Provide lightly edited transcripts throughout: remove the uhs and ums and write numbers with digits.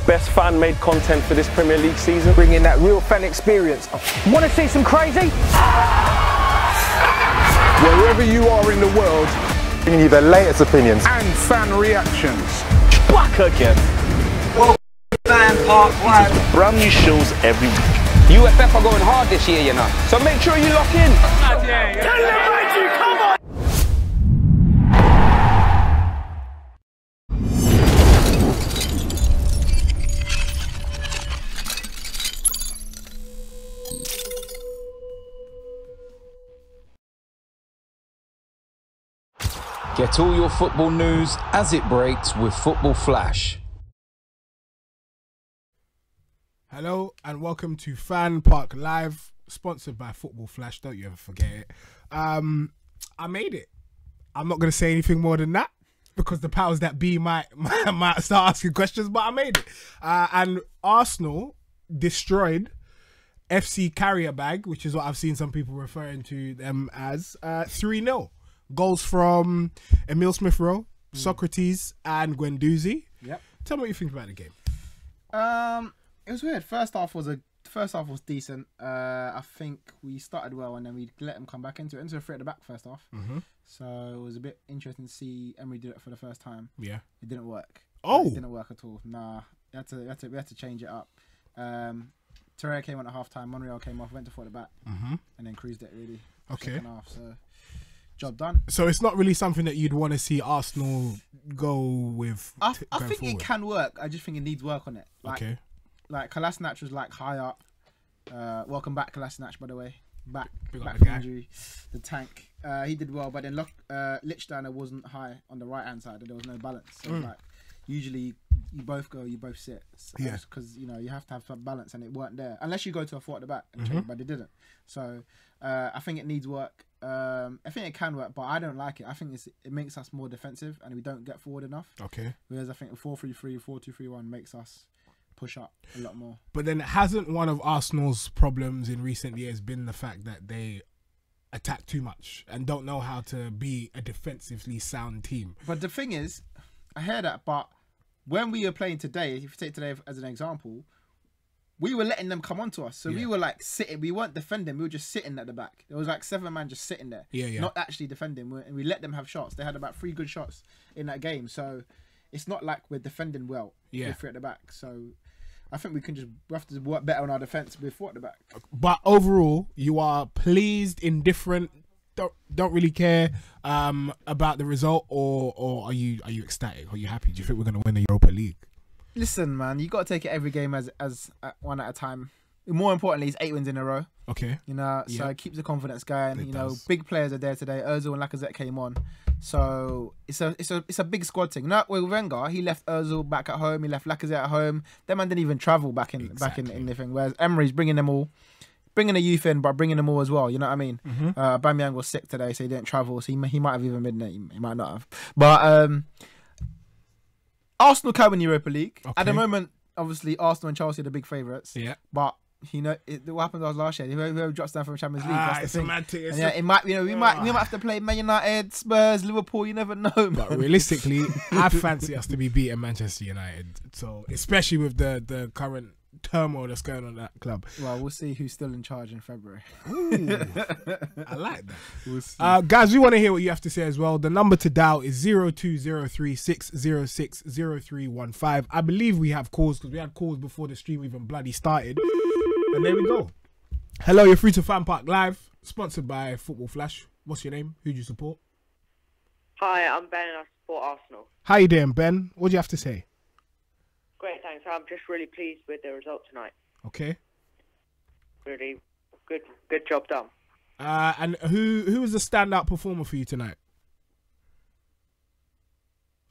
best fan-made content for this Premier League season. Bringing that real fan experience. Want to see some crazy? Wherever you are in the world, bringing you the latest opinions and fan reactions. Back again. Well, FanPark, brand new shows every week. UFF are going hard this year, you know. So make sure you lock in. Tell them, Reggie, come on! Get all your football news as it breaks with Football Flash. Hello and welcome to FanPark Live, sponsored by Football Flash. Don't you ever forget it. I made it. I'm not going to say anything more than that because the powers that be might start asking questions, but I made it. And Arsenal destroyed FC Qarabag, which is what I've seen some people referring to them as, 3-0. Goals from Emile Smith-Rowe, Socrates, and Guendouzi. Yep. Tell me what you think about the game. It was weird. First half was decent. I think we started well and then we let them come back into it. Into a free at the back first half. So it was a bit interesting to see Emery do it for the first time. Yeah. It didn't work. Oh. It didn't work at all. Nah. We had to change it up. Terrell came on at half time. Monreal came off, went to front at the back, and then cruised it really. Okay. Second half, so job done. So it's not really something that you'd want to see Arsenal go with. I think forward. It can work. I just think it needs work on it. Okay. Like Kolasinac was like high up. Welcome back, Kolasinac, by the way. Back from injury. The tank. He did well, but then Lichtsteiner wasn't high on the right hand side. And there was no balance. So like usually you both go, you both sit. Yeah. Because you know you have to have some balance, and it weren't there unless you go to a four at the back and change, but they didn't. So I think it needs work. I think it can work, but I don't like it. I think it makes us more defensive, and we don't get forward enough. Okay. Whereas I think the 4-3-3, 4-2-3-1 makes us push up a lot more. But then hasn't one of Arsenal's problems in recent years been the fact that they attack too much and don't know how to be a defensively sound team? But the thing is, I hear that, but when we were playing today, if you take today as an example, we were letting them come onto us. So we were like sitting, we weren't defending, we were just sitting at the back. There was like 7 men just sitting there, not actually defending. And we let them have shots. They had about 3 good shots in that game. So it's not like we're defending well with 3 at the back. So I think we have to work better on our defence with 4 at the back. But overall, you are pleased, indifferent, don't really care about the result, or are you ecstatic? Are you happy? Do you think we're going to win the Europa League? Listen, man, you got to take it every game as one at a time. More importantly, it's 8 wins in a row. Okay. You know, so it keeps the confidence going. It you know, does. Big players are there today. Ozil and Lacazette came on, so it's a big squad thing. Now with Wenger, he left Ozil back at home. He left Lacazette at home. Them man didn't even travel back in the thing. Whereas Emery's bringing them all, bringing the youth in, but bringing them all as well. You know what I mean? Aubameyang was sick today, so he didn't travel. So he might have even been there. He might not have. But Arsenal can win Europa League. Okay. At the moment, obviously, Arsenal and Chelsea are the big favourites. Yeah. But, you know, what happened to us last year? Whoever drops down from Champions League, that's the it's thing. romantic. It might, you know, we might have to play Man United, Spurs, Liverpool, you never know. But realistically, I fancy us to be beating Manchester United. So, especially with the current turmoil that's going on in that club. Well, we'll see who's still in charge in February. Ooh, I like that. We'll see. Guys, we want to hear what you have to say as well. The number to dial is 0203-606-0315. I believe we have calls because we had calls before the stream even bloody started. And there we go. Hello, you're free to FanPark Live, sponsored by Football Flash. What's your name? Who do you support? Hi, I'm Ben and I support Arsenal. How you doing, Ben? What do you have to say? Great, thanks. I'm just really pleased with the result tonight. Okay. Really good job done. And who was the standout performer for you tonight?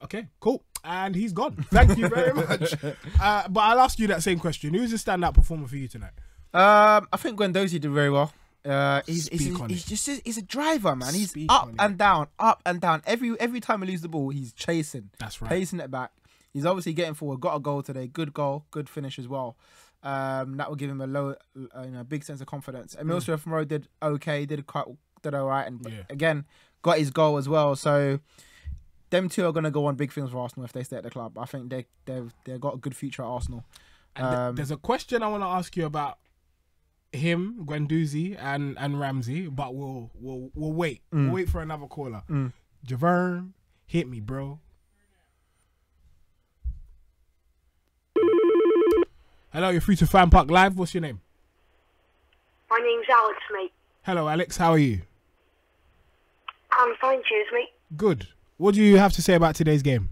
Okay, cool. And he's gone. Thank you very much. But I'll ask you that same question. Who's the standout performer for you tonight? I think Guendouzi did very well. He's a driver, man. He's up and down. Every time he loses the ball, he's chasing. That's right. Chasing it back. He's obviously getting forward. Got a goal today. Good goal. Good finish as well. That will give him a big sense of confidence. Emile Smith-Rowe did okay. Did all right, and again got his goal as well. So them two are going to go on big things for Arsenal if they stay at the club. I think they've got a good future at Arsenal. And there's a question I want to ask you about him, Guendouzi, and Ramsey, but we'll wait. We'll wait for another caller. Javern, hit me, bro. Hello, you're free to FanPark Live. What's your name? My name's Alex, mate. Hello, Alex. How are you? I'm fine, cheers, mate. Good. What do you have to say about today's game?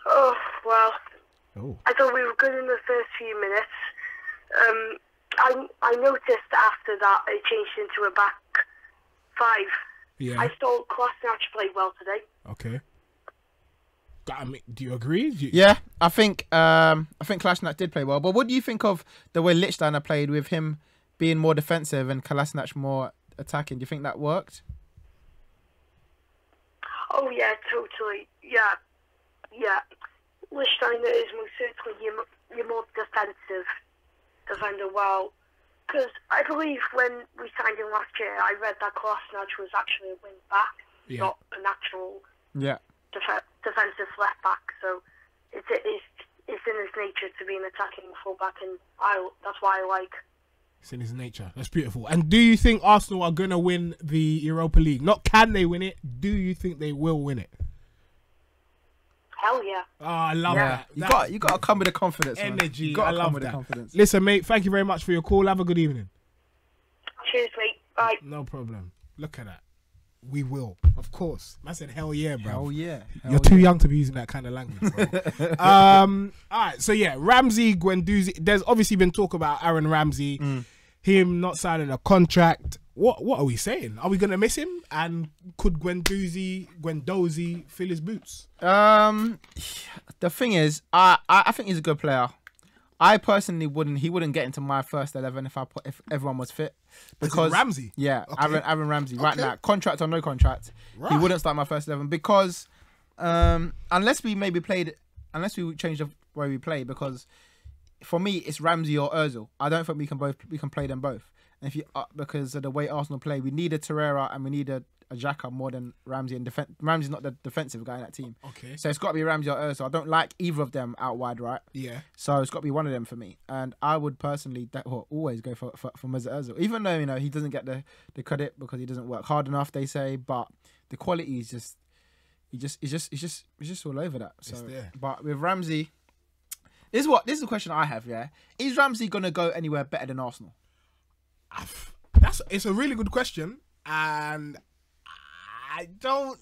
Oh, well, I thought we were good in the first few minutes. I noticed after that it changed into a back five. Yeah. I thought Kolasinac played well today. Okay. I mean, do you agree? Yeah, I think Kolasinac did play well. But what do you think of the way Lichtsteiner played with him being more defensive and Kolasinac more attacking? Do you think that worked? Oh yeah, totally. Yeah. Lichtsteiner is most certainly your more defensive defender. Well, because I believe when we signed him last year, I read that Kolasinac was actually a wing back, not a natural defensive left back. So it's in his nature to be an attacking fullback, and that's why I like. It's in his nature. That's beautiful. And do you think Arsenal are going to win the Europa League? Not can they win it? Do you think they will win it? Hell yeah. Oh, I love that. You got to come with the confidence, energy. Man. I love that. Confidence. Listen, mate, thank you very much for your call. Have a good evening. Cheers, mate. Bye. No problem. Look at that. We will. Of course. I said, hell yeah, bro. Hell yeah. You're too young to be using that kind of language, bro. All right. So, yeah, Ramsey, Guendouzi. There's obviously been talk about Aaron Ramsey, him not signing a contract. What are we saying? Are we going to miss him? And could Guendouzi fill his boots? The thing is, I think he's a good player. I personally wouldn't. He wouldn't get into my first 11 if everyone was fit. Because Ramsey, yeah, okay. Aaron Ramsey, right now, contract or no contract, he wouldn't start my first 11 because unless we change the way we play. Because for me, it's Ramsey or Özil. I don't think we can play them both. And if you because of the way Arsenal play, we need a Torreira and we need a Xhaka more than Ramsey. And Ramsey's not the defensive guy in that team. Okay. So it's got to be Ramsey or Özil. I don't like either of them out wide, right? Yeah. So it's got to be one of them for me. And I would personally always go for Mesut Özil, even though he doesn't get the credit because he doesn't work hard enough. They say, but the quality is just all over that. So, it's there. But with Ramsey, this is the question I have. Yeah, is Ramsey gonna go anywhere better than Arsenal? It's a really good question, and I don't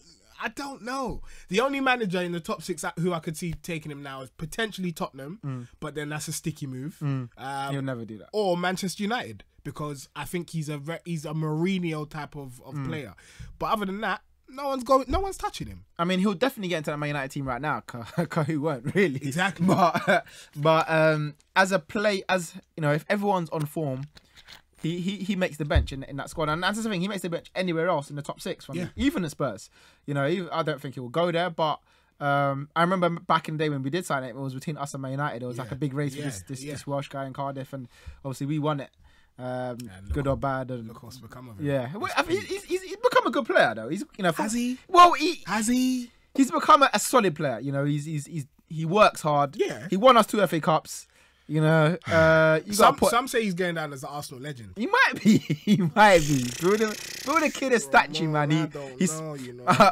know. The only manager in the top 6 who I could see taking him now is potentially Tottenham, but then that's a sticky move. He'll never do that. Or Manchester United, because I think he's a Mourinho type of player. But other than that, no one's touching him. I mean, he'll definitely get into the Man United team right now. Cause who won't really? Exactly. But as if everyone's on form. He makes the bench in that squad, and that's the thing. He makes the bench anywhere else in the top 6, even at Spurs. I don't think he will go there. But I remember back in the day when we did sign it, it was between us and Man United. It was like a big race for this Welsh guy in Cardiff, and obviously we won it. Good or bad, and look what's become of him. Yeah, he's become a good player though. Has he? Well, has he? He's become a solid player. He works hard. Yeah, he won us 2 FA Cups. Some say he's going down as an Arsenal legend. He might be. Build a kid a statue, man.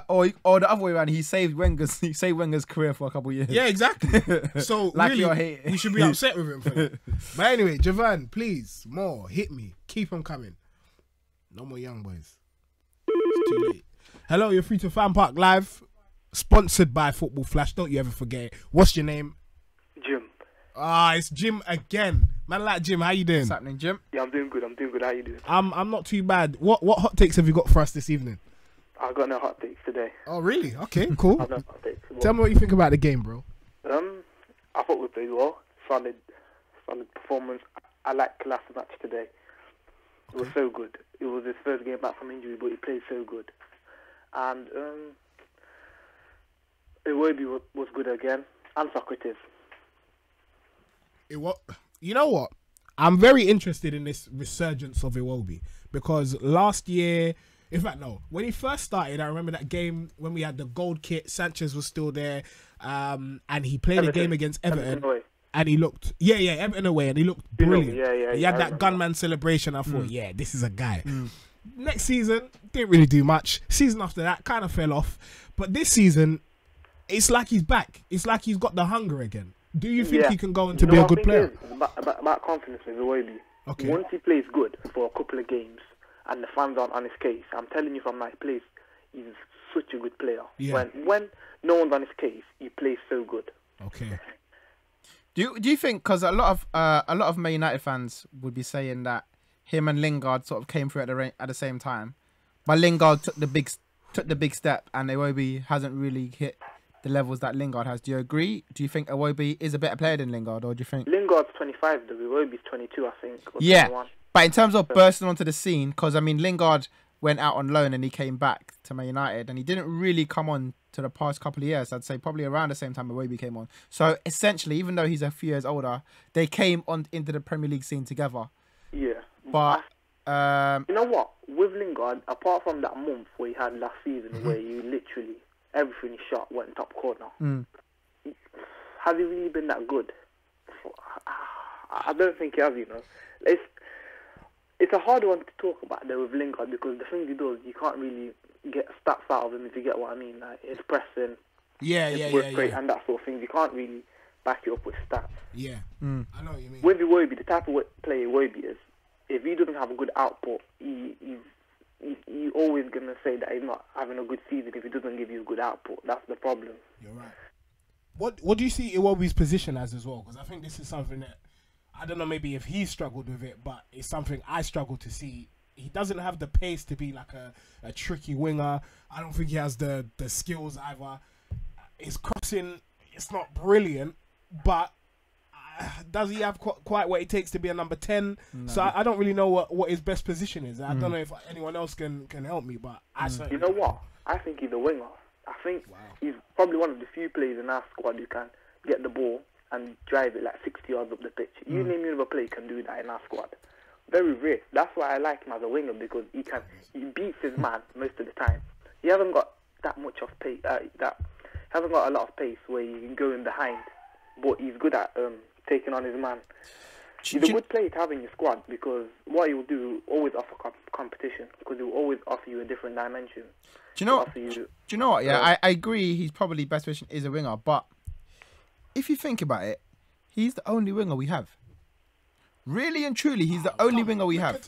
Or the other way around. He saved Wenger's career for a couple of years. Yeah, exactly. So like really, we should be upset with him for that. But anyway, Javan, please, more hit me. Keep them coming. No more young boys. It's too late. Hello, you're free to FanPark Live, sponsored by Football Flash. Don't you ever forget it. What's your name? Jim. It's Jim again. Man like Jim, how you doing? What's happening, Jim? Yeah, I'm doing good. How you doing? I'm not too bad. What hot takes have you got for us this evening? I got no hot takes today. Oh, really? Okay, cool. I have no hot takes. Tell me what you think about the game, bro. I thought we played well. Solid performance. I like Kolasinac today. It was so good. It was his first game back from injury, but he played so good. And Iwobi was good again. And Socrates. You know what? I'm very interested in this resurgence of Iwobi because last year In fact, no. When he first started, I remember that game when we had the gold kit. Sanchez was still there, and he played a game against Everton. And he looked, Everton away, and he looked brilliant. He had that gunman celebration. I thought, this is a guy. Next season, didn't really do much. Season after that, kind of fell off. But this season, it's like he's back. It's like he's got the hunger again. Do you think he can go on to be a good player? About confidence with Iwobi. Okay. Once he plays good for a couple of games, and the fans aren't on his case, I'm telling you from my place, he's such a good player. Yeah. When no one's on his case, he plays so good. Okay. Do you think, because a lot of Man United fans would be saying that him and Lingard sort of came through at the same time, but Lingard took the big step, and Iwobi hasn't really hit the levels that Lingard has. Do you agree? Do you think Iwobi is a better player than Lingard, or do you think Lingard's 25, though Iwobi's 22, I think. Or yeah, 21. But in terms of bursting onto the scene, because I mean Lingard went out on loan and he came back to Man United, and he didn't really come on to the past couple of years. I'd say probably around the same time Iwobi came on. So essentially, even though he's a few years older, they came on into the Premier League scene together. Yeah. But you know what? With Lingard, apart from that month where he had last season, where you literally everything he shot went top corner, has he really been that good? I don't think he has. You know, it's a hard one to talk about though with Lingard, because the thing he does, you can't really get stats out of him, if you get what I mean. Like his pressing, his work rate, and that sort of thing. You can't really back it up with stats. Yeah, I know what you mean. With Iwobi, the type of player Iwobi is, if he doesn't have a good output, he's always going to say that he's not having a good season if he doesn't give you a good output. That's the problem. You're right. What do you see Iwobi's position as well? Because I think this is something that, I don't know maybe if he struggled with it, but it's something I struggle to see. He doesn't have the pace to be like a tricky winger. I don't think he has the skills either. His crossing, it's not brilliant, but does he have quite what it takes to be a number 10? No. So I don't really know what his best position is. I don't know if anyone else can help me, but I certainly You know what? I think he's a winger. I think he's probably one of the few players in our squad who can get the ball and drive it like 60 yards up the pitch. You name another player can do that in our squad. Very rare. That's why I like him as a winger, because he beats his man most of the time. He hasn't got that much of pace. Hasn't got a lot of pace where he can go in behind, but he's good at taking on his man. He's a good player to have in your squad, because what he will do always offer competition, because he will always offer you a different dimension. Do you know what? Yeah, I agree. He's probably best position is a winger, but if you think about it, he's the only winger we have. Really and truly, he's the only winger we have.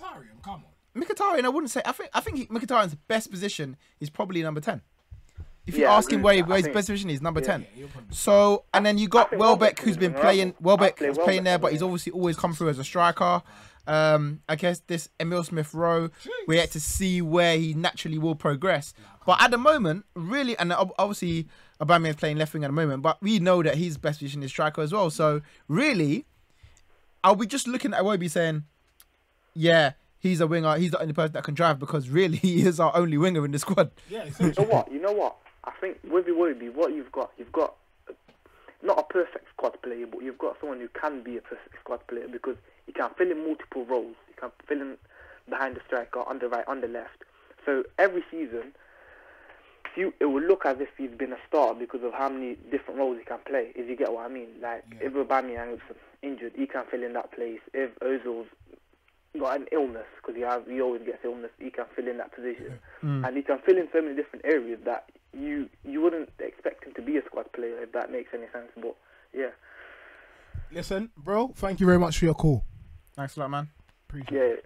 Come on. Mkhitaryan, I wouldn't say. I think Mkhitaryan's best position is probably number 10. If you ask him where his best position is, number 10. So, and then you got Welbeck, who's been playing. Welbeck's playing there, but he's obviously always come through as a striker. I guess this Emile Smith Rowe, we had to see where he naturally will progress. But at the moment, really, and obviously Aubameyang's playing left wing at the moment, but we know that his best position is striker as well. So really, are we just looking at Iwobi saying, yeah, he's a winger, he's the only person that can drive, because really he is our only winger in the squad? Yeah, You know what? I think with Iwobi, what you've got not a perfect squad player, but you've got someone who can be a perfect squad player, because he can fill in multiple roles. He can fill in behind the striker, on the right, on the left. So every season, it will look as if he's been a starter because of how many different roles he can play, if you get what I mean. Like, if Aubameyang is injured, he can fill in that place. If Ozil's got an illness, because he always gets illness, he can fill in that position. And he can fill in so many different areas that you wouldn't expect him to be a squad player, if that makes any sense. But yeah. Listen, bro, thank you very much for your call. Thanks a lot, man. Appreciate it.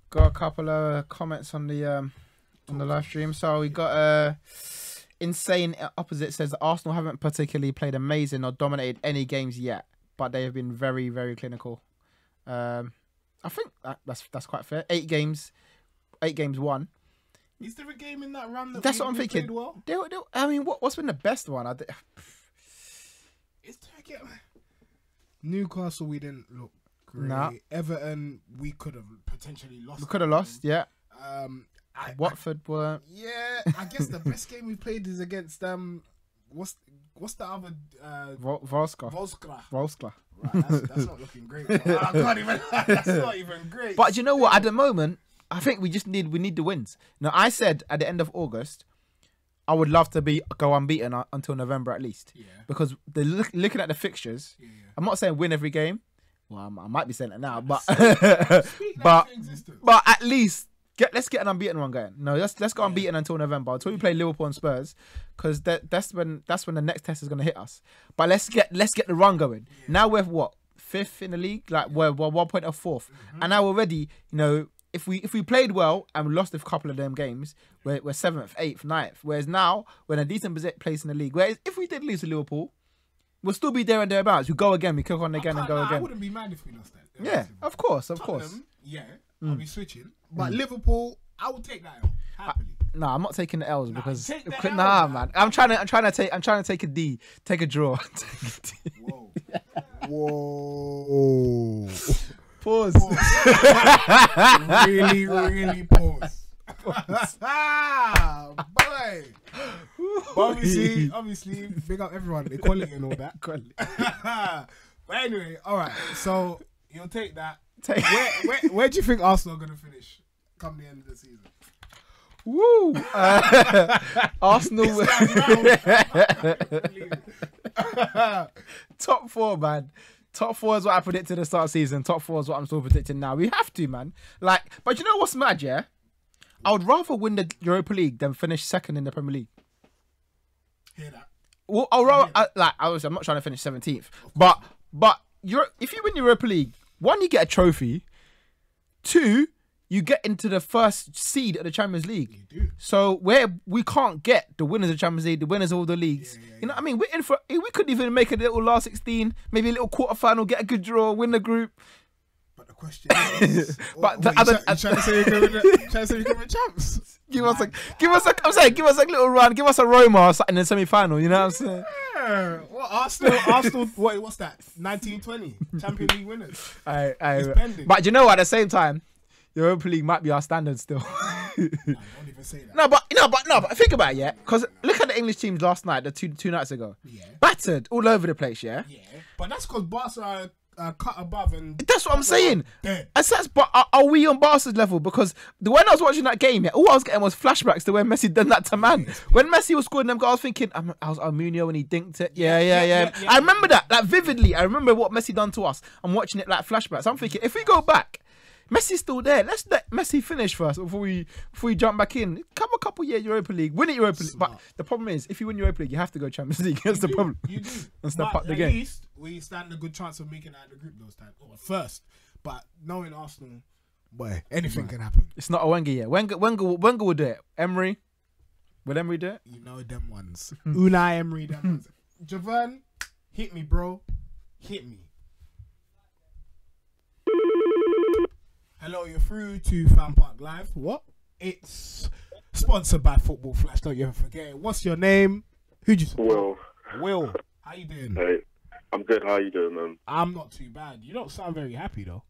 Got a couple of comments on the live stream. So we got Insane Opposite says Arsenal haven't particularly played amazing or dominated any games yet, but they have been very, very clinical. I think that's quite fair. 8 games won. Is there a game in that run that's what I'm thinking. Well? I mean, what's been the best one? Is there a game? Newcastle, we didn't look great. Nah. Everton, we could have potentially lost. We could have lost, yeah. Watford were. Yeah, I guess the best game we played is against what's the other Volskla. Right, that's not looking great. I can't even. That's not even great. But you know what? At the moment, I think we need the wins. Now, I said at the end of August, I would love to go unbeaten until November at least. Yeah. Because looking at the fixtures, I'm not saying win every game. Well, I might be saying it now, but but at least let's get an unbeaten one going. No, let's go unbeaten until November, until we play Liverpool and Spurs, because that's when the next test is going to hit us. But let's get the run going. Yeah. Now we're what, 5th in the league? Like we're 1 point off 4th, and now already, you know, if we played well and we lost a couple of them games, we're 7th, 8th, 9th. Whereas now we're in a decent place in the league. Whereas if we did lose to Liverpool, we'll still be there and thereabouts. We go again, we kick on again and go again. I wouldn't be mad if we lost that. Yeah, of course. Yeah, I'll be switching. But Liverpool, I will take that L happily. No, I'm not taking the L's because man. I'm trying to take a D, take a draw. Whoa. Pause. Really pause. Boy. Obviously, big up everyone, equality and all that. But anyway, all right. So you'll take that. Where do you think Arsenal are going to finish come the end of the season? Woo! Arsenal. Top 4, man. Top 4 is what I predicted at the start of the season. Top 4 is what I'm still predicting now. We have to, man. Like, but you know what's mad, yeah? I would rather win the Europa League than finish 2nd in the Premier League. Hear that? Well, I'm not trying to finish 17th, but if you win Europa League, 1, you get a trophy. 2, you get into the first seed of the Champions League. You do. So where we can't get the winners of the Champions League, the winners of all the leagues. You know what I mean? We're in for. We could even make a little last 16, maybe a little quarterfinal, get a good draw, win the group. But the question is, you trying to say you can win champs? Give us a little run, give us a Roma or something in the semi-final. You know what I'm saying? Yeah. Well, Arsenal. What's that? 1920 Champions League winners. But you know what? At the same time, Europa League might be our standard still. Don't even say that. No, but think about it, yeah. Because look at the English teams last night, the two nights ago. Yeah. Battered all over the place, yeah. Yeah. But that's because Barca are cut above and. That's what I'm saying. But are we on Barca's level? Because when I was watching that game, yeah, all I was getting was flashbacks to when Messi done that to man. When Messi was scoring them goals, I was thinking, I was Almunio when he dinked it. Yeah. I remember that, like vividly. I remember what Messi done to us. I'm watching it like flashbacks. I'm thinking, if we go back, Messi's still there. Let's let Messi finish first before we jump back in. Come a couple year Europa League, win it Europa League. But the problem is, if you win Europa League, you have to go Champions League. That's the problem. You do. And step up the game. At least we stand a good chance of making it out of the group those times. Or first, but knowing Arsenal, boy, anything can happen. It's not a Wenger yet. Wenger will do it. Emery, will Emery do it? You know them ones. Unai Emery, them ones. Javon, hit me, bro. Hit me. Hello, you're through to FanPark Live. What? It's sponsored by Football Flash. Don't you ever forget it. What's your name? Who'd you support? Will. How you doing? Hey, I'm good. How you doing, man? I'm not too bad. You don't sound very happy, though.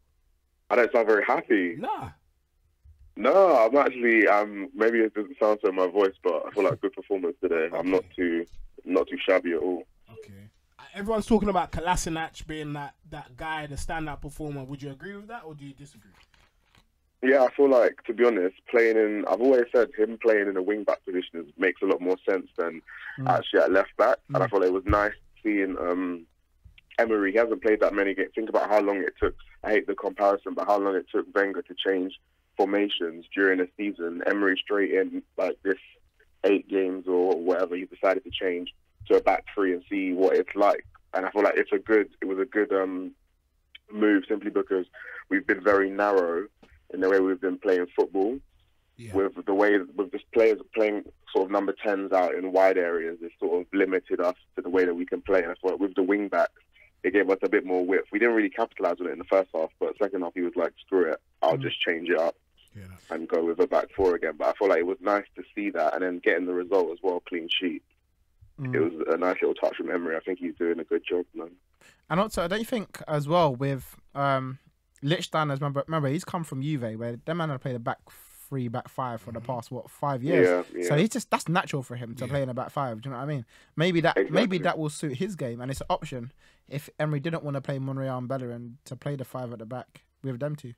I don't sound very happy. Nah. No, I'm actually. Maybe it doesn't sound so in my voice, but I feel like good performance today. Okay. I'm not too shabby at all. Okay. Everyone's talking about Kolasinac being that guy, the standout performer. Would you agree with that, or do you disagree? Yeah, I feel like, to be honest, I've always said him playing in a wing-back position makes a lot more sense than actually at left-back. And I thought it was nice seeing Emery. He hasn't played that many games. Think about how long it took. I hate the comparison, but how long it took Wenger to change formations during a season. Emery straight in, like this 8 games or whatever, he decided to change to a back 3 and see what it's like. And I feel like it was a good move simply because we've been very narrow in the way we've been playing football, with just players playing sort of number 10s out in wide areas. It's sort of limited us to the way that we can play. And I thought with the wing backs, it gave us a bit more width. We didn't really capitalise on it in the first half, but second half he was like, screw it, I'll just change it up and go with a back 4 again. But I feel like it was nice to see that and then getting the result as well, clean sheet. It was a nice little touch from Emery. I think he's doing a good job, man. And also, don't you think as well with Lichtstein, remember he's come from Juve, where that man had played a back 3, back 5 for the past 5 years. Yeah. So he's that's natural for him to play in a back 5. Do you know what I mean? Maybe that will suit his game, and it's an option if Emery didn't want to play Monreal and Bellerin to play the 5 at the back with them two.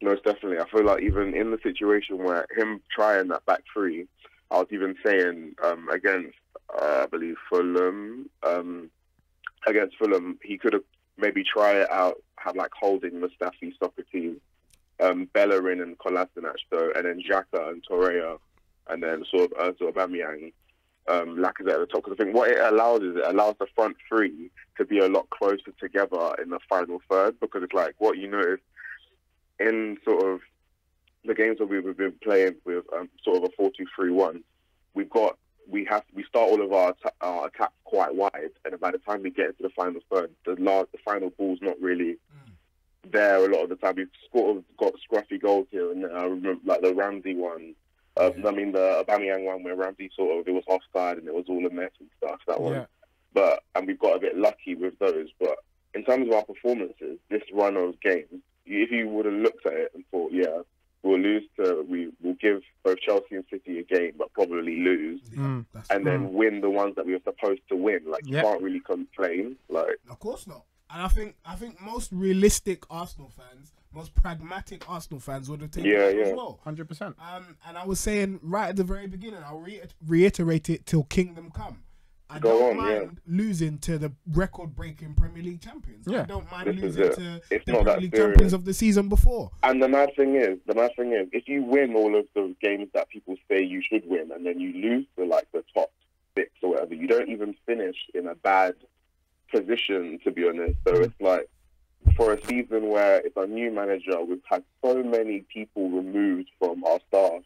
Most definitely. I feel like even in the situation where him trying that back three, I was even saying against, I believe, Fulham, he could have maybe tried it out, have like Holding, Mustafi, Socrates, Bellerin and Kolasinac, and then Xhaka and Torreira, and then sort of Aubameyang, Lacazette at the top. Because I think what it allows is it allows the front three to be a lot closer together in the final third, because it's like what you notice in sort of the games that we've been playing with sort of a 4-2-3-1, we start all of our attacks quite wide, and by the time we get into the final third, the final ball's not really there a lot of the time. We've sort of got scruffy goals here and there. I remember like the Ramsey one, the Aubameyang one where Ramsey sort of, it was offside and it was all a mess and stuff, that one. And we've got a bit lucky with those. But in terms of our performances, this run of games, if you would have looked at it and thought, we'll give both Chelsea and City a game, but probably lose, and then win the ones that we were supposed to win. Like you can't really complain. Like, of course not. And I think most realistic Arsenal fans, most pragmatic Arsenal fans would have taken it as well. 100%. And I was saying right at the very beginning, I'll reiterate it till kingdom come. I don't mind losing to the record-breaking Premier League champions. I don't mind losing to the Premier League champions of the season before. And the mad thing is, if you win all of those games that people say you should win, and then you lose to like the top 6 or whatever, you don't even finish in a bad position, to be honest. So it's like, for a season where it's a new manager, we've had so many people removed from our staff,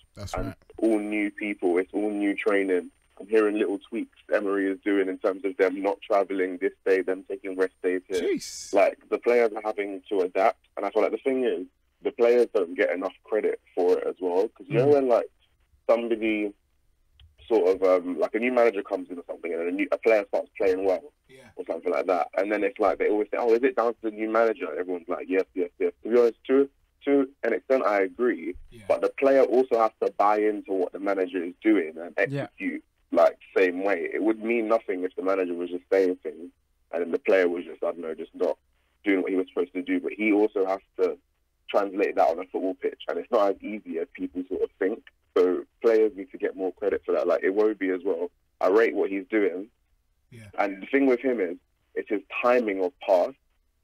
all new people, it's all new training. I'm hearing little tweaks Emery is doing in terms of them not travelling this day, them taking rest days here. Jeez. Like, the players are having to adapt, and I feel like the thing is, the players don't get enough credit for it as well, because you know when like somebody sort of like a new manager comes in or something, and a player starts playing well, or something like that, and then it's like they always say, "Oh, is it down to the new manager?" And everyone's like, "Yes, yes, yes." To be honest, to an extent, I agree, but the player also has to buy into what the manager is doing and execute like same way. It would mean nothing if the manager was just saying things and then the player was just, I don't know, just not doing what he was supposed to do. But he also has to translate that on a football pitch, and it's not as easy as people sort of think. So players need to get more credit for that. Like Iwobi as well. I rate what he's doing. And the thing with him is, it's his timing of pass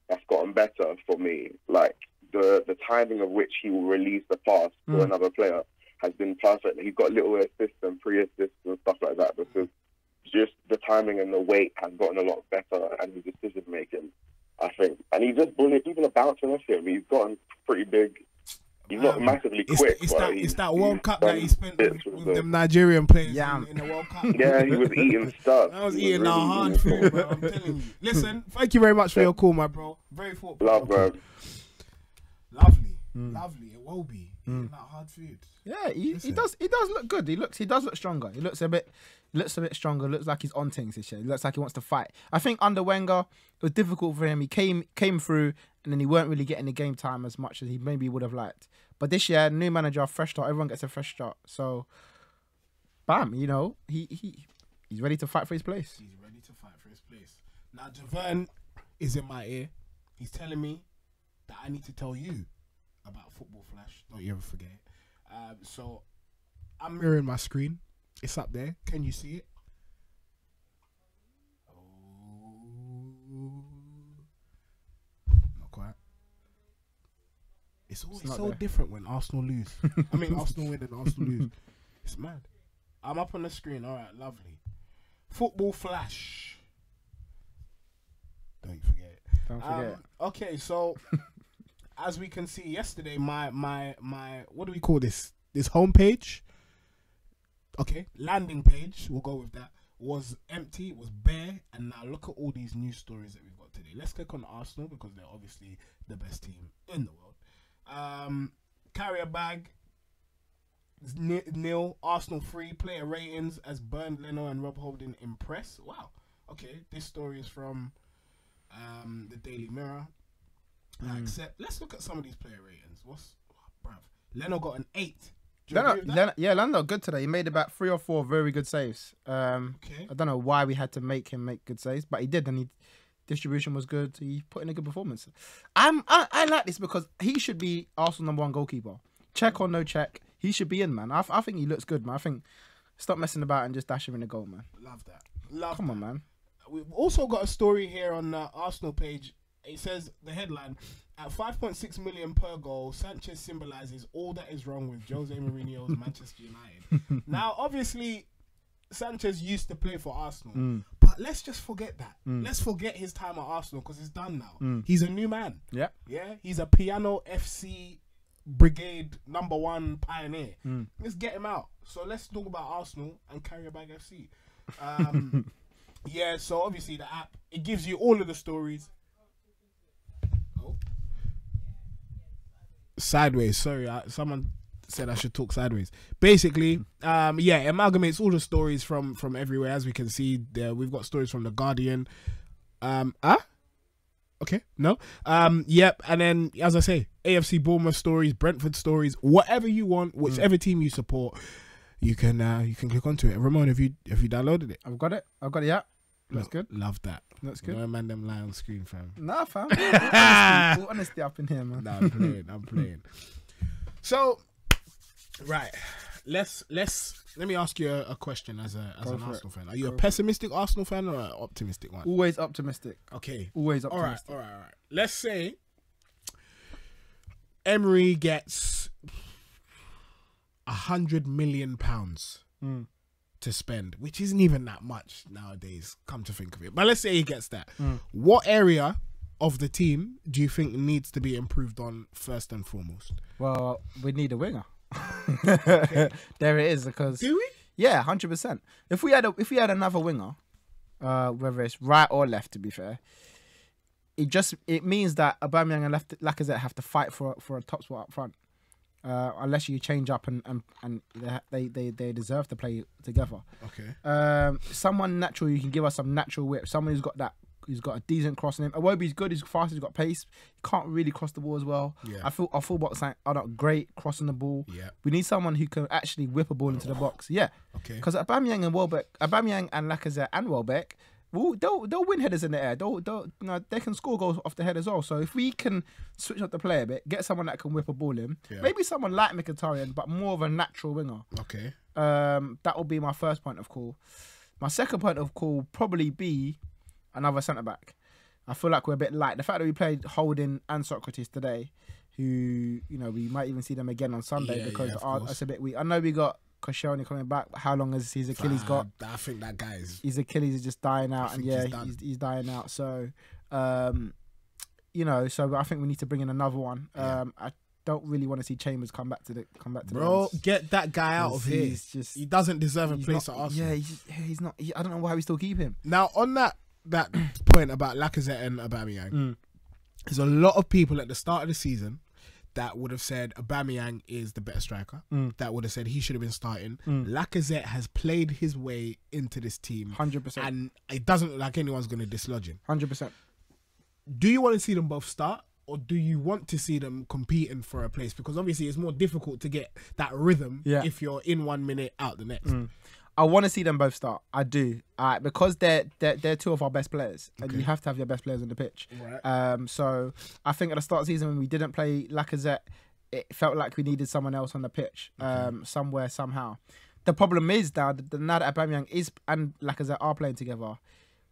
that's gotten better for me. Like the timing of which he will release the pass to another player has been perfect. He's got little assists and pre-assists and stuff like that, because just the timing and the weight has gotten a lot better, and his decision making, I think. And he's just bullying, people are bouncing off him. He's gotten pretty big. He's not massively quick. It's that World Cup that he spent with them Nigerian players in the World Cup. Yeah, he was eating stuff. I was eating our hard food, bro. I'm telling you. Listen, thank you very much for your call, my bro. Very thoughtful. Love, bro. Lovely. It will be eating that hard food. Yeah, he does look good. He does look stronger. He looks a bit stronger. Looks like he's on things this year. He looks like he wants to fight. I think under Wenger, it was difficult for him. He came through, and then he weren't really getting the game time as much as he maybe would have liked. But this year, new manager, fresh start. Everyone gets a fresh start. So, bam, you know, he's ready to fight for his place. He's ready to fight for his place. Now, Javern is in my ear. He's telling me that I need to tell you about Football Flash. Don't you ever forget it. So I'm mirroring my screen. It's up there. Can you see it? Oh, not quite. It's always so different when Arsenal lose. I mean, Arsenal win and Arsenal lose. It's mad. I'm up on the screen. All right, lovely. Football Flash. Don't you forget it. Don't forget. Okay, so as we can see yesterday, my what do we call this? This homepage. Okay, landing page. We'll go with that. Was empty. It was bare. And now look at all these news stories that we've got today. Let's click on Arsenal because they're obviously the best team in the world. Qarabag nil. Arsenal 3. Player ratings as Bernd Leno and Rob Holding impress. Wow. Okay, this story is from the Daily Mirror. Let's look at some of these player ratings. Bruv? Leno got an 8. Leno good today. He made about 3 or 4 very good saves. I don't know why we had to make him make good saves, but he did, and Distribution was good. He put in a good performance. I like this because he should be Arsenal #1 goalkeeper. Check or no check, he should be in, man. I think he looks good, man. I think stop messing about and just dash him in the goal, man. Love that. Come on, man. We've also got a story here on the Arsenal page. It says, the headline, at 5.6 million per goal, Sanchez symbolises all that is wrong with Jose Mourinho's Manchester United. Now, obviously, Sanchez used to play for Arsenal, but let's just forget that. Let's forget his time at Arsenal because it's done now. He's a new man. Yeah, he's a Piano FC Brigade #1 pioneer. Let's get him out. So let's talk about Arsenal and Qarabag FC. Yeah, so obviously the app, it gives you all of the stories. Sideways, sorry, someone said I should talk sideways. Basically, yeah, it amalgamates all the stories from everywhere. As we can see there, we've got stories from The Guardian. Okay, no. Yep, and then, as I say, AFC Bournemouth stories, Brentford stories, whatever you want, whichever team you support, you can click onto it. Ramon, have you downloaded it? I've got it. Yeah. That's good. Love that. That's good. No man them lie on screen, fam. Nah, fam. All honesty up in here, man. Nah, I'm playing. So, right. Let me ask you a question as an Arsenal fan. Are you a pessimistic Arsenal fan or an optimistic one? Always optimistic. Okay. Always optimistic. All right. Let's say Emery gets £100 million to spend, which isn't even that much nowadays, come to think of it. But let's say he gets that. What area of the team do you think needs to be improved on first and foremost? Well, we need a winger. There it is. Because do we? Yeah, 100%. If we had another winger, whether it's right or left, to be fair, it means that Aubameyang and Lacazette have to fight for a top spot up front. Unless you change up and they deserve to play together. Okay. Someone natural, you can give us some natural whip. Someone who's got a decent cross on him. Iwobi's good, he's fast, he's got pace. He can't really cross the ball as well. Yeah. I feel our fullbacks are not great crossing the ball. Yeah. We need someone who can actually whip a ball into the box. Yeah. Okay. Because Aubameyang and Lacazette and Welbeck, they'll win headers in the air. They can score goals off the head as well. So if we can switch up the play a bit, get someone that can whip a ball in, maybe someone like Mkhitaryan, but more of a natural winger. Okay. That will be my first point of call. My second point of call will probably be another centre back. I feel like we're a bit light. The fact that we played Holding and Socrates today, who we might even see them again on Sunday because that's a bit weak. I know we got Koscielny coming back, but how long has his Achilles got? I think that guy is... His Achilles is just dying out, and he's dying out. So, so I think we need to bring in another one. I don't really want to see Chambers come back to the Bro, get that guy out of here. He doesn't deserve a place at Arsenal. Yeah, he's not. I don't know why we still keep him. Now, on that point about Lacazette and Aubameyang, there's a lot of people at the start of the season that would have said Aubameyang is the better striker. That would have said he should have been starting. Lacazette has played his way into this team. 100%. And it doesn't look like anyone's going to dislodge him. 100%. Do you want to see them both start? Or do you want to see them competing for a place? Because obviously it's more difficult to get that rhythm if you're in 1 minute, out the next. I want to see them both start. I do. Because they're two of our best players. And you have to have your best players on the pitch. Right. So I think at the start of the season when we didn't play Lacazette, it felt like we needed someone else on the pitch. Somewhere, somehow. The problem is now that Aubameyang and Lacazette are playing together,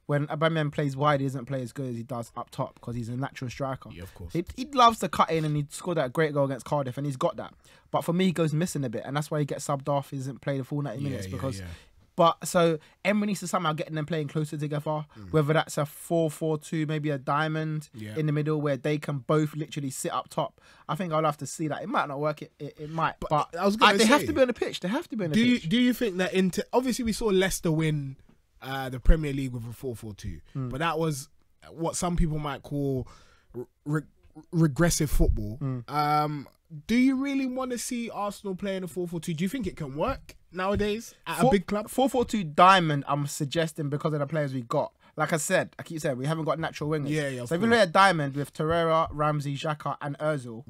when Aubameyang plays wide, he doesn't play as good as he does up top because he's a natural striker. Yeah, of course. He loves to cut in, and he scored that great goal against Cardiff, and he's got that. But for me, he goes missing a bit, and that's why he gets subbed off. He doesn't play the full 90 minutes because. But so Emery needs to somehow get them playing closer together, whether that's a 4-4-2, maybe a diamond in the middle where they can both literally sit up top. I think I'll have to see that. It might not work. It might, but they have to be on the pitch. They have to be on the pitch. Do you think that obviously we saw Leicester win the Premier League with a 4-4-2, but that was what some people might call regressive football. Do you really want to see Arsenal playing a 4-4-2? Do you think it can work nowadays at a big club? 4-4-2 diamond, I'm suggesting because of the players we got. Like I keep saying, we haven't got natural wingers. Yeah. So if we play a diamond with Torreira, Ramsey, Xhaka and Ozil,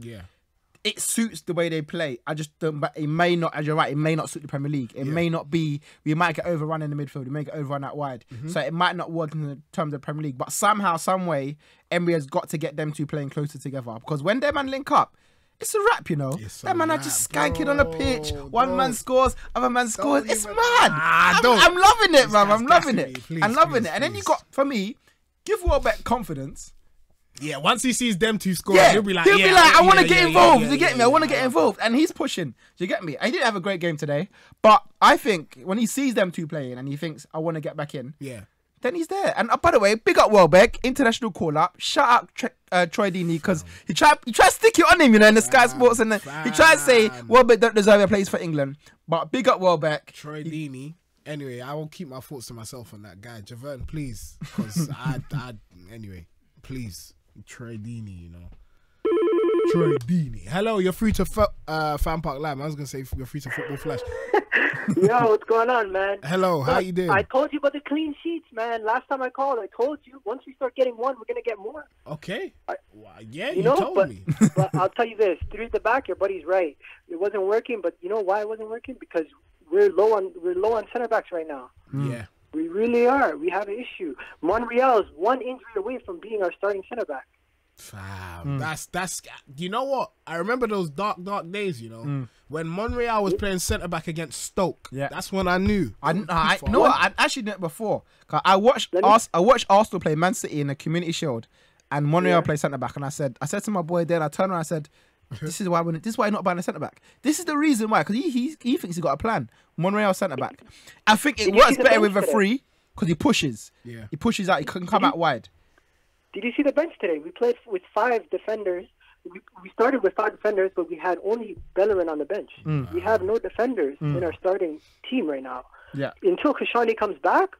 it suits the way they play. I just don't. But it may not, as you're right, it may not suit the Premier League. It may not be. We might get overrun in the midfield. We may get overrun out wide. So it might not work in the terms of the Premier League. But somehow, some way, Emery has got to get them two playing closer together. Because when them man link up, it's a wrap, you know. That man are just skanking on the pitch. One man scores, other man scores. It's mad. I'm loving it, man. I'm loving it. I'm loving it. And then you got, for me, give Welbeck confidence. Yeah, once he sees them two score, he'll be like, I want to get involved. You get me? I want to get involved. And he's pushing. Do you get me? And he didn't have a great game today. But I think when he sees them two playing and he thinks, I want to get back in, then he's there. And by the way, big up Welbeck, international call-up. Shout out Troy Deeney, because he tried to stick it on him, you know, in the Sky Sports. And he tried to say, Welbeck don't deserve a place for England. But big up Welbeck. Troy Deeney. Anyway, I will keep my thoughts to myself on that guy. Javern, please. Because anyway, please. Troy Deeney, you know. Troy Deeney. Hello, you're free to FanPark Live. I was going to say you're free to Football Flash. Yo, what's going on, man? Hello, how you doing? I told you about the clean sheets, man. Last time I called, I told you, once we start getting one, we're going to get more. Okay. You told me. But I'll tell you this. Three at the back, your buddy's right. It wasn't working, but you know why it wasn't working? Because we're low on center backs right now. Yeah. We really are. We have an issue. Monreal is one injury away from being our starting center back. Fam, that's. You know what? I remember those dark days. You know, when Monreal was playing centre back against Stoke. Yeah, that's when I knew. I actually did it before. Cause I watched Arsenal play Man City in a Community Shield, and Monreal play centre back, and I said to my boy then, I turned around, I said, this is why you're not buying a centre back. This is the reason why, because he thinks he's got a plan. Monreal centre back. I think it works better with a free because he pushes. Yeah, he pushes out. He can come out wide. Did you see the bench today? We played with 5 defenders. We started with 5 defenders, but we had only Bellerin on the bench. We have no defenders in our starting team right now. Yeah. Until Kashani comes back,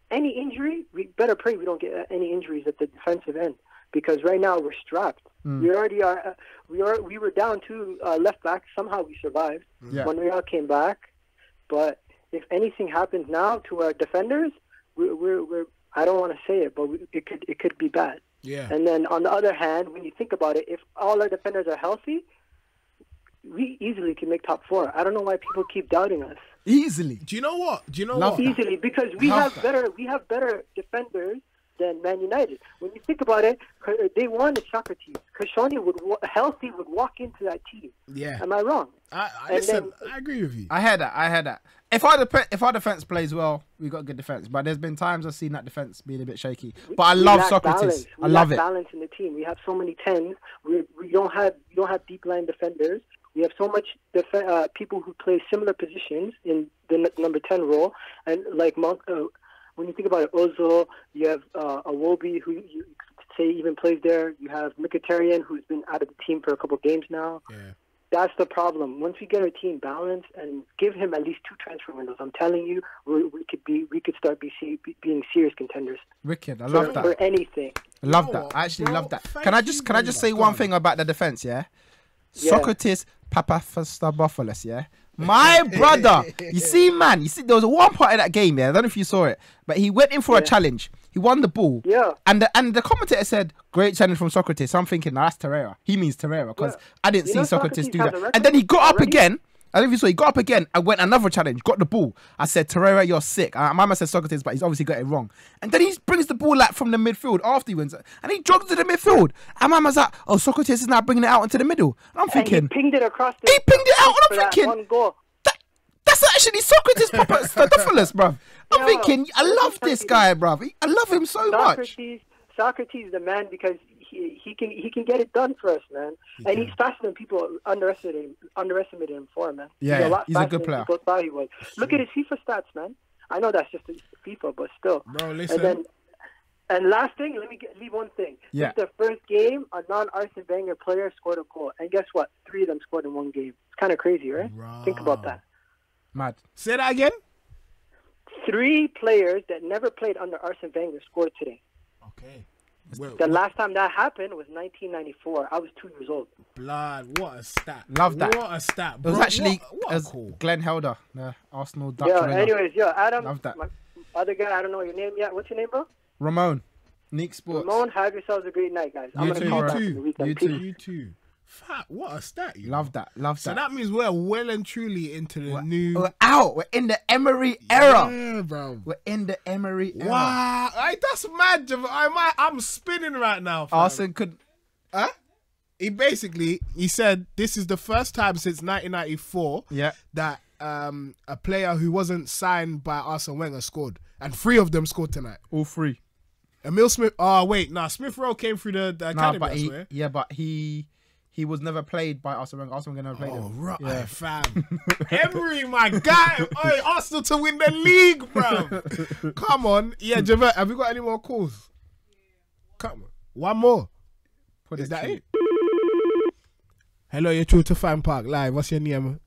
any injury, we better pray we don't get any injuries at the defensive end, because right now we're strapped. We already are. We were down 2 left backs. Somehow we survived. Monreal came back, but if anything happens now to our defenders, we're I don't want to say it, but it could be bad. Yeah. And then on the other hand, when you think about it, if all our defenders are healthy, we easily can make top 4. I don't know why people keep doubting us. Easily. Do you know what? Easily, because we have better defenders than Man United. When you think about it, they wanted Socrates. Kashani would walk into that team. Yeah. Am I wrong? Listen, I agree with you. I heard that. If our defense plays well, we got good defense. But there's been times I've seen that defense being a bit shaky. But I love Socrates. I love it. Balance in the team. We have so many 10s. We don't have deep line defenders. We have so much people who play similar positions in the number 10 role. And like when you think about it, Ozil, you have Iwobi, who you could say even plays there. You have Mkhitaryan, who's been out of the team for a couple of games now. Yeah. That's the problem. Once we get our team balanced and give him at least 2 transfer windows, I'm telling you, we could start being serious contenders. Wicked, I love that. For anything. I love that. I actually love that. Can I just say one thing about the defense? Yeah. Socrates Papaphilopoulos, yeah. My brother, you see, there was one part of that game, yeah. I don't know if you saw it, but he went in for a challenge. He won the ball. Yeah. And the commentator said, great challenge from Socrates. So I'm thinking, that's Torreira. He means Torreira, because I didn't see Socrates do that. And then he got up again. I don't know if you saw, he got up again and went another challenge, got the ball. I said, Torreira, you're sick. Mama said Socrates, but he's obviously got it wrong. And then he brings the ball like from the midfield after he wins, and he jogs to the midfield. And Mama's like, oh, Socrates is now bringing it out into the middle. And I'm thinking, he pinged it across. He pinged it out, and I'm thinking, that's actually Socrates Papaphilopoulos, bruv. I'm thinking, I love this guy, bruv. I love him so much. Socrates is the man, because he can get it done for us, man. And he's faster than people underestimated him for, man. Yeah, he's a good player. People thought he was. Look at his FIFA stats, man. I know that's just FIFA, but still. Bro, listen. And last thing, let me leave one thing. Yeah. This is the first game a non-Arsene Wenger player scored a goal. And guess what? 3 of them scored in one game. It's kind of crazy, right? Bro. Think about that. Mad. Say that again? 3 players that never played under Arsene Wenger scored today. Okay. The last time that happened was 1994. I was 2 years old. Blood, what a stat. Love that. What a stat, bro. It was actually cool. Glenn Helder, the Arsenal Dutch winner. Anyways, Adam, love that. My other guy, I don't know your name yet. What's your name, bro? Ramon. Neek Sports. Ramon, have yourselves a great night, guys. I'm going to call back in the weekend. You too. Fat, what a stat! You Love that. Love So that. that means we're well and truly into the new. We're out. We're in the Emery era. Yeah, bro. We're in the Emery era. Wow, that's mad. I'm spinning right now. Fam. Arsene could. Huh? He said this is the first time since 1994 that a player who wasn't signed by Arsene Wenger scored, and 3 of them scored tonight. All 3. Emil Smith. Oh wait, Smith Rowe came through the academy. But I swear. but he was never played by Arsene Wenger. Arsene Wenger never played him. Right, Yeah. fam. Emery, my guy. Oi, Arsenal to win the league, bro. Come on. Yeah, Javert, have you got any more calls? Come on. One more. Is that it? Hello, you're true to FanPark Live. What's your name?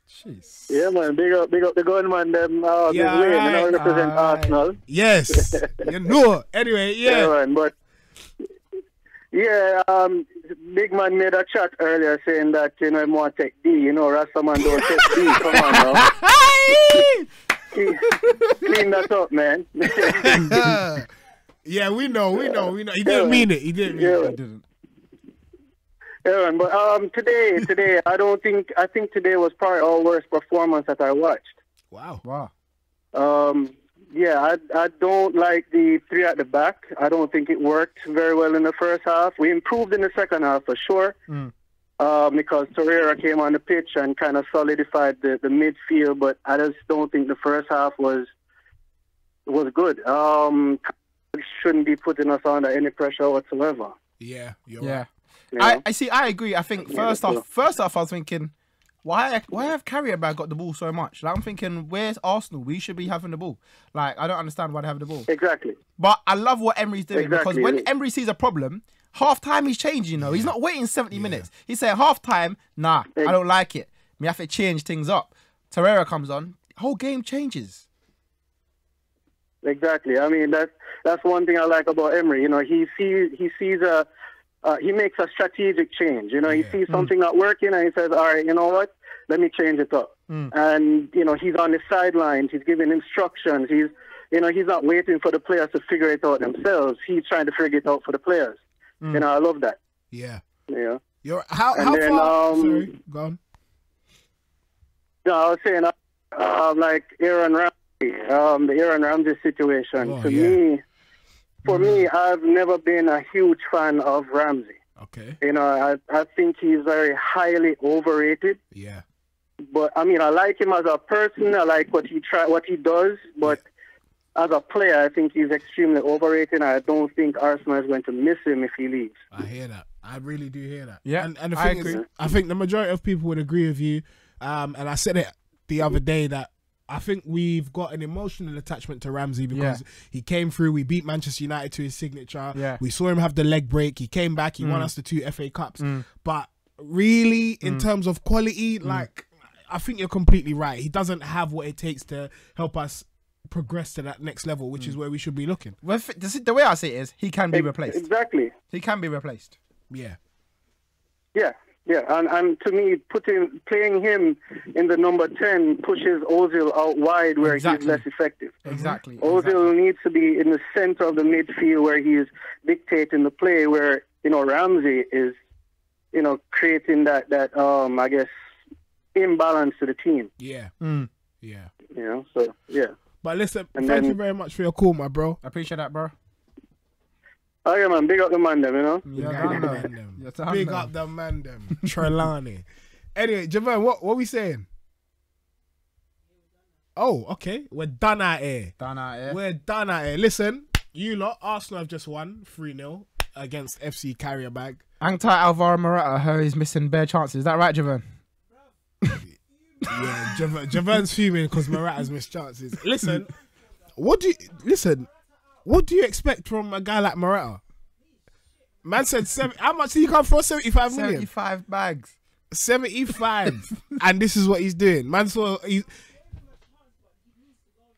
Jeez. Yeah, man. Big up the gunman. Them. Yeah, way, right. I represent Arsenal. Yes. You know. Anyway, yeah. Man, but yeah, big man made a chat earlier saying that he want to take D. Rastaman don't take D. Come on now. Clean that up, man. Yeah, we know. He didn't mean it. He didn't mean it. He didn't. Yeah, man, but today, I think today was probably our worst performance that I watched. Wow. Yeah, I don't like the 3 at the back. I don't think it worked very well in the first half. We improved in the second half for sure, because Torreira came on the pitch and kind of solidified the midfield. But I just don't think the first half was good. Shouldn't be putting us under any pressure whatsoever. Yeah, you're Yeah. right. I see. I agree. I think first off, I was thinking, why have Qarabag got the ball so much? Like, I'm thinking, where's Arsenal? We should be having the ball. Like, I don't understand why they have the ball. Exactly. But I love what Emery's doing, Exactly. because when Emery sees a problem, half time he's changing. He's not waiting 70 minutes. He's saying half time, nah, I don't like it. We have to change things up. Torreira comes on, whole game changes. Exactly. I mean, that's one thing I like about Emery. He makes a strategic change. He sees something not working and he says, all right, you know what? Let me change it up. And, he's on the sidelines. He's giving instructions. He's not waiting for the players to figure it out themselves. He's trying to figure it out for the players. I love that. Yeah. Yeah. How then, far? Sorry, go on. No, I was saying, like Aaron Ramsey, the Aaron Ramsey situation. For me, I've never been a huge fan of Ramsey. Okay. I think he's very highly overrated. Yeah. But I mean, I like him as a person. I like what he does. But as a player, I think he's extremely overrated. I don't think Arsenal is going to miss him if he leaves. I hear that. I really do hear that. Yeah, and the thing is, I think the majority of people would agree with you. And I said it the other day that I think we've got an emotional attachment to Ramsey because he came through. We beat Manchester United to his signature. Yeah. We saw him have the leg break. He came back. He won us the 2 FA Cups. But really, in terms of quality, like, I think you're completely right. He doesn't have what it takes to help us progress to that next level, which is where we should be looking. Well, the way I see it is, he can be replaced. Exactly. He can be replaced. Yeah. Yeah. Yeah, and to me, playing him in the number 10 pushes Ozil out wide where he's less effective. Exactly. Ozil needs to be in the center of the midfield where he's dictating the play, where Ramsey is, creating that I guess imbalance to the team. Yeah. Yeah. So yeah. But listen, thank you very much for your call, my bro. I appreciate that, bro. Oh yeah, man. Big up the man, them. Big up the man, them. Trelawney. Anyway, Javon, what we saying? Oh, okay. We're done out here. We're done out here. Listen, you lot, Arsenal have just won 3-0 against FC Qarabag. Angtai Alvaro Morata, he's missing bare chances. Is that right, Javon? Yeah, Javon's fuming because Morata's missed chances. Listen, what do you expect from a guy like Morata? Man said how much did he come for? 75 million? 75 bags. 75. And this is what he's doing. Man saw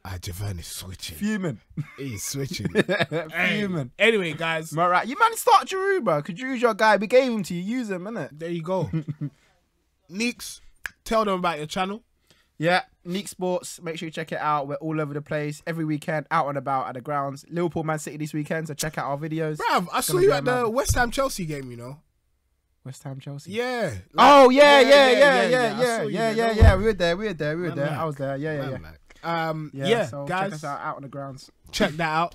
Javon is switching. Fuming. He's switching. Fuming. Anyway, guys. Morata, you man start Giroud, bro. Because Giroud's your guy. We gave him to you. Use him, innit? There you go. Neeks, tell them about your channel. Yeah, Neek Sports. Make sure you check it out. We're all over the place. Every weekend, out and about at the grounds. Liverpool, Man City this weekend, so check out our videos. Bruv, I saw you at the West Ham Chelsea game, West Ham, Chelsea. Yeah. Oh yeah. Yeah. We were there. I was there. Yeah. So guys, check us out on the grounds. Check that out.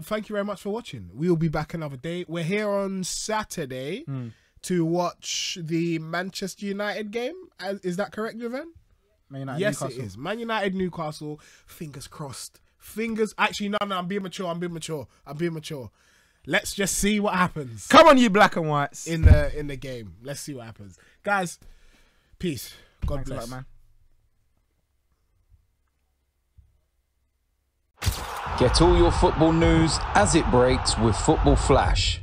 Thank you very much for watching. We'll be back another day. We're here on Saturday to watch the Manchester United game. Is that correct, Javan? Man United, yes, Newcastle. it is. Man United, Newcastle. Fingers crossed. Actually, no. I'm being mature. Let's just see what happens. Come on, you black and whites. In the game. Let's see what happens. Guys, peace. God Thanks bless. a lot, man. Get all your football news as it breaks with Football Flash.